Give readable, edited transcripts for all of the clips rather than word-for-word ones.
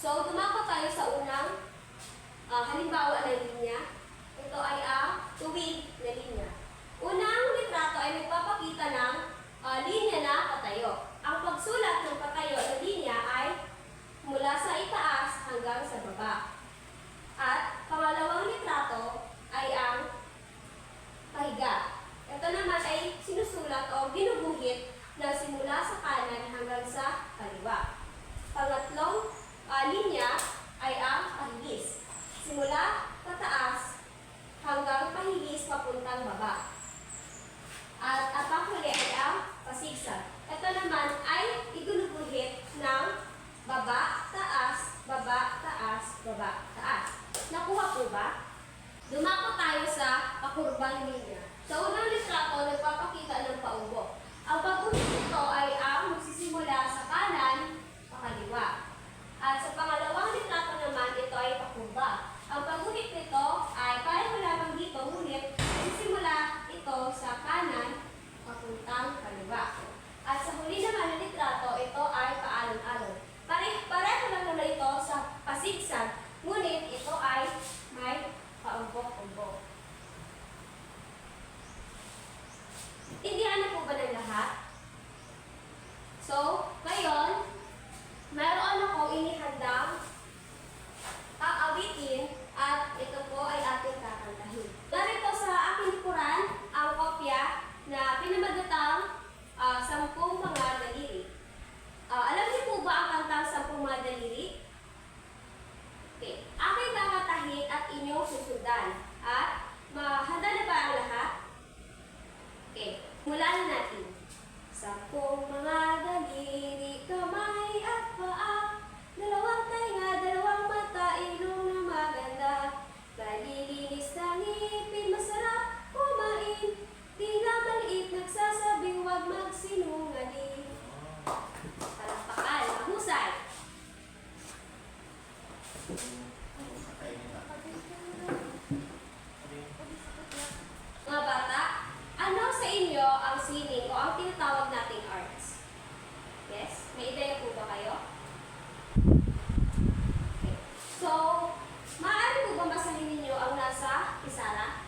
So, dumako tayo sa unang halimbawa na linya. Ito ay ang tuwid na linya. Unang litrato ay nagpapakita ng linya na patayo. Ang pagsulat ng patayo na linya ay mula sa itaas hanggang sa baba. At pangalawang litrato ay ang pahiga. Ito naman ay sinusulat o ginuguhit na simula sa kanan hanggang sa kaliwa. Pangatlong linya ay ang pahigis. Simula pataas hanggang pahigis papuntang baba. At ang panghuli ay ang pasigsag. Ito naman ay iginuguhit ng baba, taas, baba, taas, baba, taas. Nakuha po ba? Dumako tayo sa pakurbang linya. Sa unang litrato, nagpapakita ng paubo. Ang pagguhit nito ay ang magsisimula sa kanan, pakaliwa. At sa pangalawang litrato naman, ito ay pakurba. Ang pagguhit nito ay pareho lamang dito, ngunit magsisimula ito sa kanan, papuntang kaliwa. At sa huli naman ng litrato, ito ay paalon-alon. Pareho lang naman ito sa pasigsag, ngunit ito ay may paumbok-umbok. Intindihan na po ba ng lahat? So, ngayon, mayroon akong inihandang aawitin at ito po ay ating kakantahin. Narito sa aking likuran ang kopya na pinamagatang 10 mga daliri. Alam niyo po ba ang kantang 10 mga daliri? Okay. Aking kakantahin at inyong susundan. At handa na ba ang lahat? Okay. Mula na natin. 10 mga daliri, kamay at paa, 2 tenga, 2 mata, ilong na maganda, kalilinis ng ngipin, masarap kumain, tila maliit, nagsasabing huwag magsinungaling. Palakpakan, mahusay. Mga bata, ano sa inyo ang sining o ang tinatawag nating arts? Yes? May ideya po ba kayo? Okay. So, maaari po ba masahin ninyo ang nasa pisara?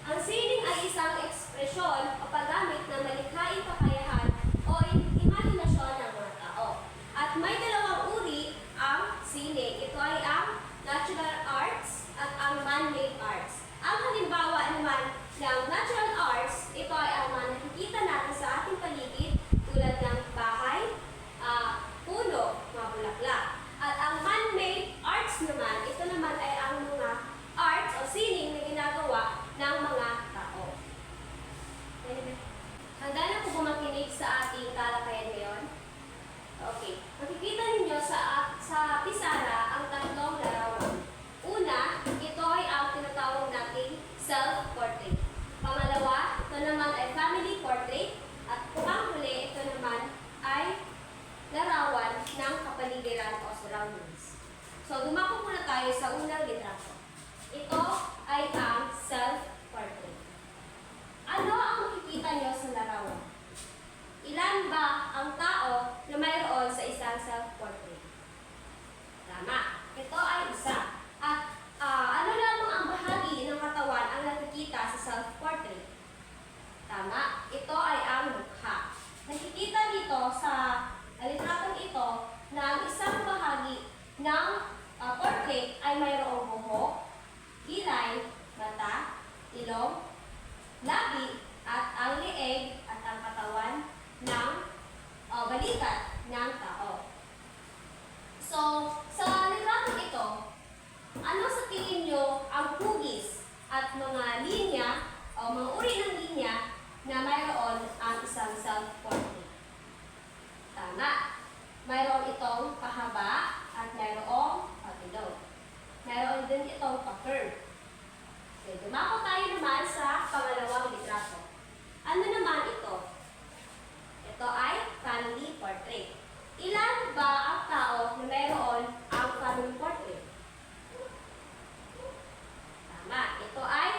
Ang sining ay isang ekspresyon o paggamit ng malikhaing kakayahan o imahinasyon ng mga tao. At may dalawang uri ang sining. Ito ay ang natural arts at ang man-made arts. Ang halimbawa naman ng natural arts, ito ay ang mga nakikita natin sa ating paligid tulad ng bahay, puno, mga bulaklak. At ang man-made arts naman, ito naman ay ang mga arts o sining na ginagawa ng mga tao. Handa na po ba makinig sa ating talakayan ngayon? Okay. Makikita ninyo sa pisara ang 3 larawan. Una, ito ay ang tinatawag nating self-portrait. Pangalawa, ito naman ay family portrait. At panghuli, ito naman ay larawan ng kapaligiran o surroundings. So, dumako muna tayo sa unang litrato. Ito ay ang self-portrait. Ano ang makikita nyo sa larawan? Ilan ba ang tao na mayroon sa isang self-portrait? Tama. Ito ay isa. At ano lamang ang bahagi ng katawan ang nakikita sa self-portrait? Tama. Ito ay ang mukha. Nakikita dito sa litratong ito na ang isang bahagi ng portrait ay mayroong buhok, kilay, mata, ilong, labi, at ang leeg at ang katawan ng balikat ng tao. So, sa litratong ito, ano sa tingin nyo ang hugis at mga linya o mga uri ng linya na mayroon ang isang self-portrait? Tama. Mayroon itong pahaba at mayroong patilog. Mayroon din itong pa-curve. Okay, dumako tayo naman sa pangalawang litrato. Ano naman ito? Ito ay family portrait. Ilan ba ang tao na mayroon ang family portrait? Tama. Ito ay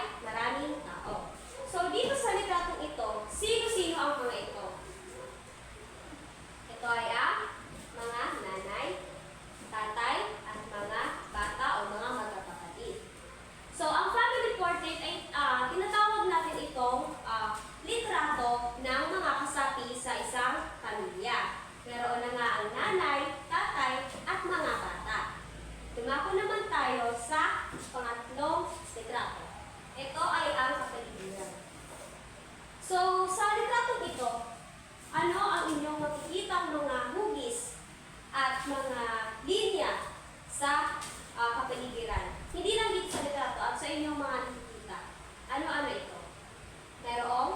ano ang inyong makikitang mga hugis at mga linya sa kapaligiran. Hindi lang dito sa litrato at sa inyong mga nakikita. Ano-ano ito? Merong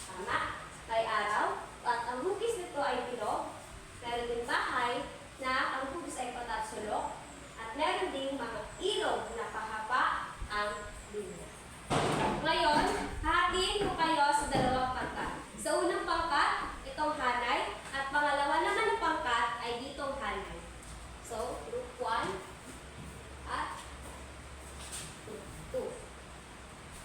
tama, may araw, at ang hugis nito ay bilog. Meron din bahay na ang hugis ay patatsulok. At meron ding mga ilog na pahaba ang linya. Ngayon, hahatiin ko kayo sa dalawang pangkat. Sa unang pangkat, itong hanay, at pangalawa naman na pangkat ay ditong hanay. So, group 1 at group 2.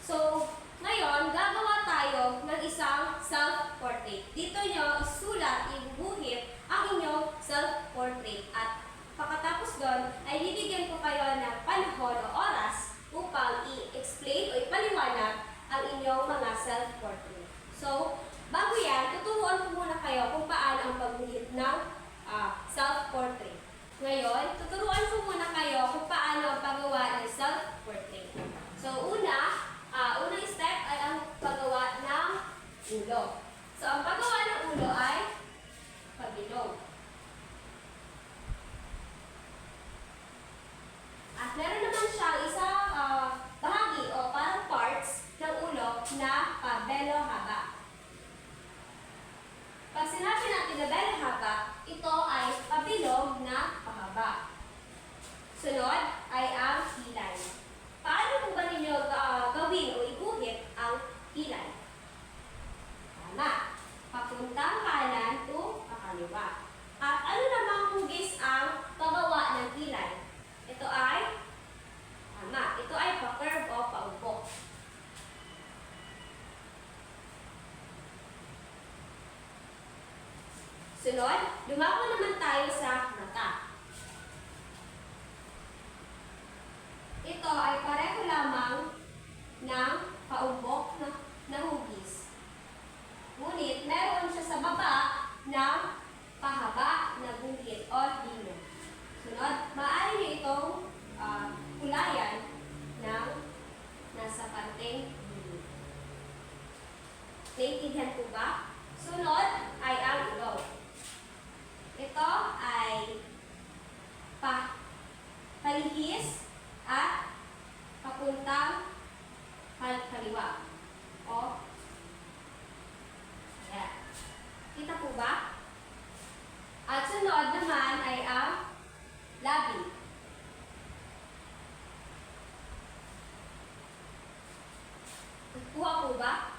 So, ngayon, gagawa tayo ng isang self-portrait. Dito nyo isulat, ibubuhit ang inyong self-portrait. At pagkatapos doon, ay bibigyan ko kayo ng panahon o oras upang i-explain o ipaliwanag ang inyong mga self-portrait. So, bago yan, tuturuan ko muna kayo kung paano ang pagbuhit ng self-portrait. Ngayon, tuturuan ko muna kayo kung paano ang paggawa ng self-portrait. So, unang step ay ang paggawa ng ulo. So, ang paggawa ng ulo ay pabilog. At meron naman siyang isang bahagi o parang parts ng ulo na pabelo haba. Pag sinabi natin na belo haba, ito ay pabilog na pahaba. Sunod ay ang kilay. Paano po ba ninyo gawin o iguhit ang kilay? Tama. Papuntang kanan to kakaliwa. At ano namang hugis ang paggawa ng kilay? Ito ay tama. Ito ay pa-curve o paupo. Sunod, dumako naman tayo sa mata. Ito ay pareho lamang ng paumbok na hugis. Ngunit meron siya sa baba ng pahaba na guhit o linya. Sunod, maaari nyo itong kulayan ng nasa parteng gilid. Naintindihan po ba? Sunod ay ang ilong. Ito ay palihis at papuntang kaliwa. O, ayan. Kita po ba? At sunod naman ay ang labi. Kuha po ba?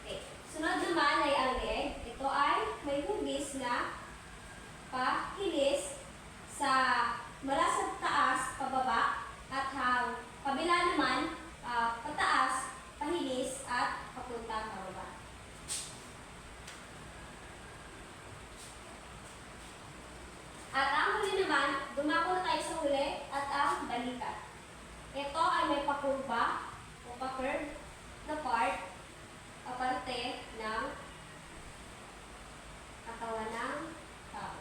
Okay. Sunod naman ay ang leeg. Ito ay may hugis na pahilis mula sa taas, pababa, at kabila naman, pataas, pahilis, at papunta pababa. At ang huli naman, dumako na tayo sa huli, at ang balikat. Ito ay may pakurba o pa-curve na part, aparte ng katawan ng tao.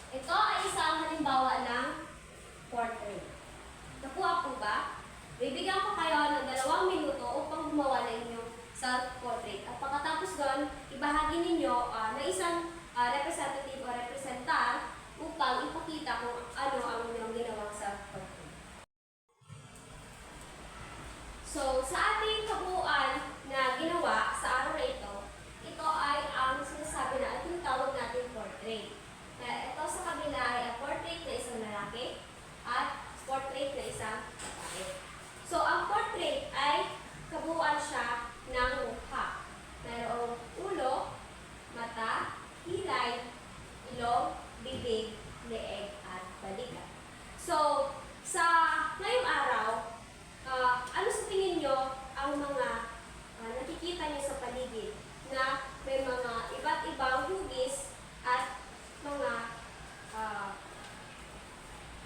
Ito ay isang halimbawa ng portrait. Nakuha po ba? Bibigyan ko kayo ng 2 minuto upang gumawa ng inyong self-portrait. At pagkatapos doon, ibahagi ninyo na isang representative o representar upang ipakita kung ano ang inyong ginawang self-portrait. So, sa ating kabuuan na ginawa sa araw na ito, ito ay ang sinasabi na ating tawag natin portrait. Ito sa kabila ay ang portrait na isang lalaki at portrait na isang babae. So, ang portrait ay kabuuan siya ng mukha. Mayroong ulo, mata, kilay, ilong, bibig, leeg, at balikat. So, sa ngayong araw, ano sa tingin nyo ang mga nakikita nyo sa paligid na may mga iba't ibang hugis at mga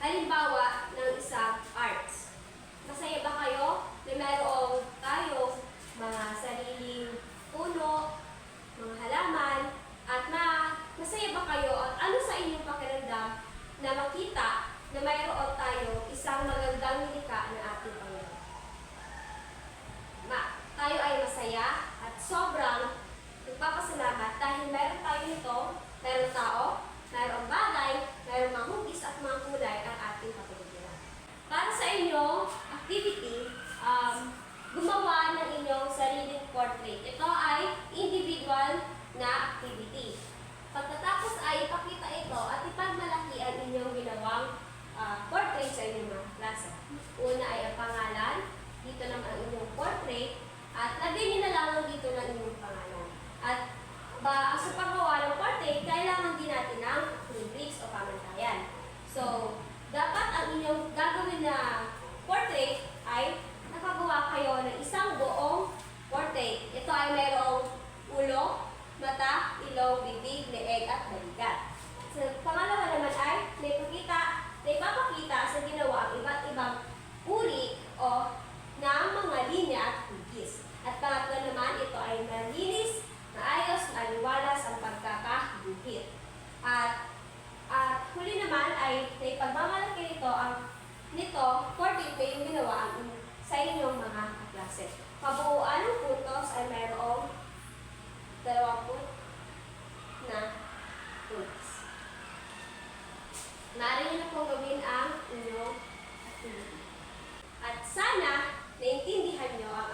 halimbawa ng isang arts? Masaya ba kayo sobrang nagpapasalamat dahil meron tayo nito, meron tao, merong bagay, merong mga hugis at mga kulay ang ating kapaligiran. Para sa inyong activity, gumawa ng inyong sariling portrait. Ito ay individual na activity. Pagkatapos ay ipakita ito at ipagmalaki ang inyong ginawang portrait sa inyong mga klase. Una ay ang pangalan, dito naman ang inyong portrait, at lagay niyo na lang dito ng inyong pangalan. At sa paggawa ng portrait, kailangan din natin ng rubrics o pamantayan. So, dapat ang inyong gagawin na portrait ay nakagawa kayo ng isang buong portrait. Ito ay mayroong ulo, mata, ilong, bibig, leeg at balikat. So, pangalawa naman ay naipapakita sa ginawa ang iba't ibang uri o ng mga linya at hugis. At pangatlo naman, ito ay malinis, maayos, maliwalas ang pagkakaguhit. At huli naman ay naipagmamalaki nito portrait ko yung ginawa sa inyong mga kaklase. Kabuuan ng puntos ay mayroong 20 na puntos. Maaari nyo na pong gawin ang inyong activity. At sana naintindihan nyo ang